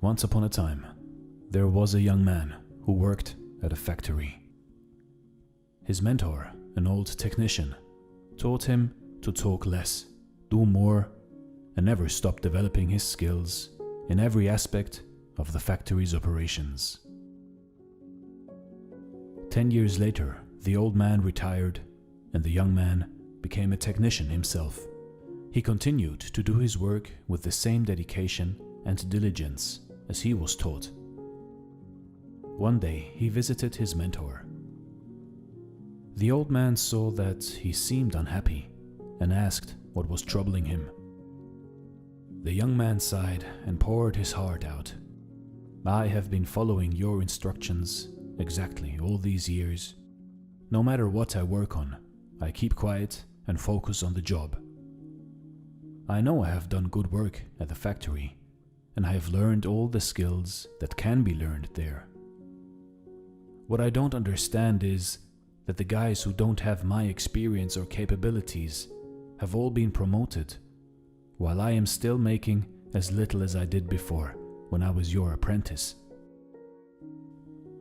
Once upon a time, there was a young man who worked at a factory. His mentor, an old technician, taught him to talk less, do more, and never stop developing his skills in every aspect of the factory's operations. 10 years later, the old man retired and the young man became a technician himself. He continued to do his work with the same dedication and diligence as he was taught. One day he visited his mentor. The old man saw that he seemed unhappy and asked what was troubling him. The young man sighed and poured his heart out. "I have been following your instructions exactly all these years. No matter what I work on, I keep quiet and focus on the job. I know I have done good work at the factory, and I have learned all the skills that can be learned there. What I don't understand is that the guys who don't have my experience or capabilities have all been promoted, while I am still making as little as I did before when I was your apprentice."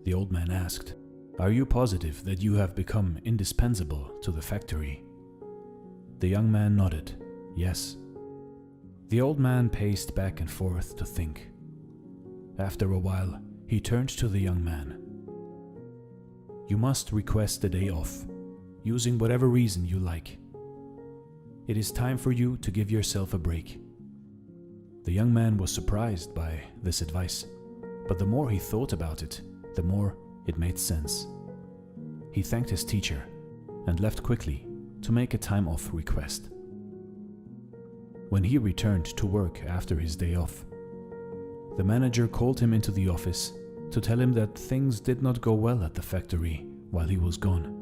The old man asked, "Are you positive that you have become indispensable to the factory?" The young man nodded, "Yes." The old man paced back and forth to think. After a while, he turned to the young man. "You must request a day off, using whatever reason you like. It is time for you to give yourself a break." The young man was surprised by this advice, but the more he thought about it, the more it made sense. He thanked his teacher and left quickly to make a time off request. When he returned to work after his day off, the manager called him into the office to tell him that things did not go well at the factory while he was gone.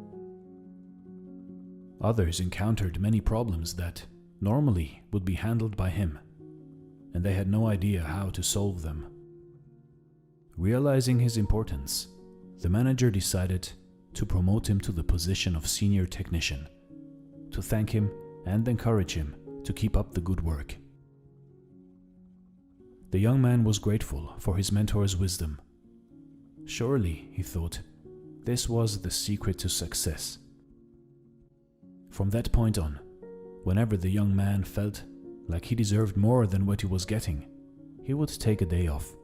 Others encountered many problems that normally would be handled by him, and they had no idea how to solve them. Realizing his importance, the manager decided to promote him to the position of senior technician, to thank him and encourage him to keep up the good work. The young man was grateful for his mentor's wisdom. Surely, he thought, this was the secret to success. From that point on, whenever the young man felt like he deserved more than what he was getting, he would take a day off.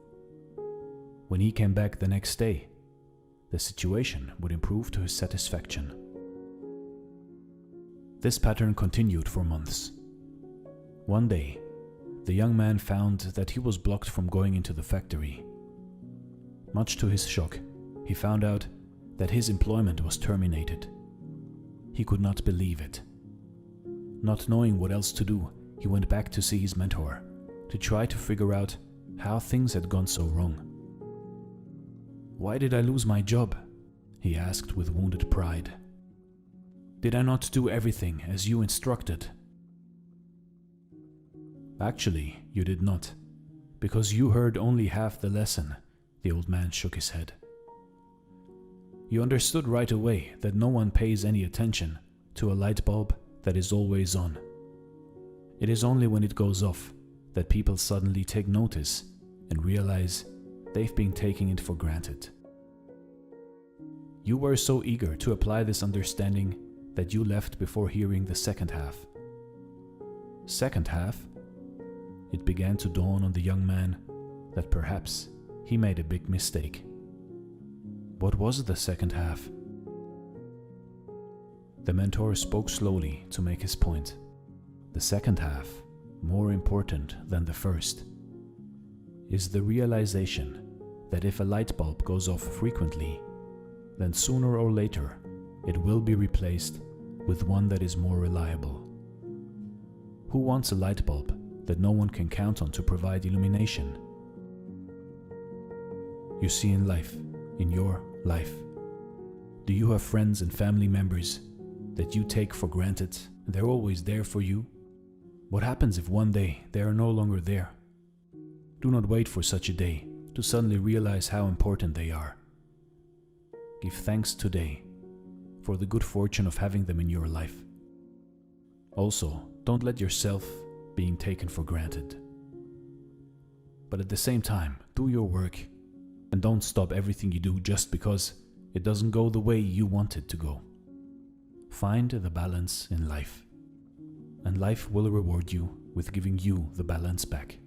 When he came back the next day, the situation would improve to his satisfaction. This pattern continued for months. One day, the young man found that he was blocked from going into the factory. Much to his shock, he found out that his employment was terminated. He could not believe it. Not knowing what else to do, he went back to see his mentor to try to figure out how things had gone so wrong. "Why did I lose my job?" he asked with wounded pride. "Did I not do everything as you instructed?" "Actually, you did not, because you heard only half the lesson," the old man shook his head. "You understood right away that no one pays any attention to a light bulb that is always on. It is only when it goes off that people suddenly take notice and realize they've been taking it for granted. You were so eager to apply this understanding that you left before hearing the second half." Second half? It began to dawn on the young man that perhaps he made a big mistake. What was the second half? The mentor spoke slowly to make his point. The second half, more important than the first, is the realization that if a light bulb goes off frequently, then sooner or later it will be replaced with one that is more reliable. Who wants a light bulb that no one can count on to provide illumination? You see, in life, in your life, do you have friends and family members that you take for granted and they're always there for you? What happens if one day they are no longer there? Do not wait for such a day to suddenly realize how important they are. Give thanks today for the good fortune of having them in your life. Also, don't let yourself being taken for granted. But at the same time, do your work and don't stop everything you do just because it doesn't go the way you want it to go. Find the balance in life, and life will reward you with giving you the balance back.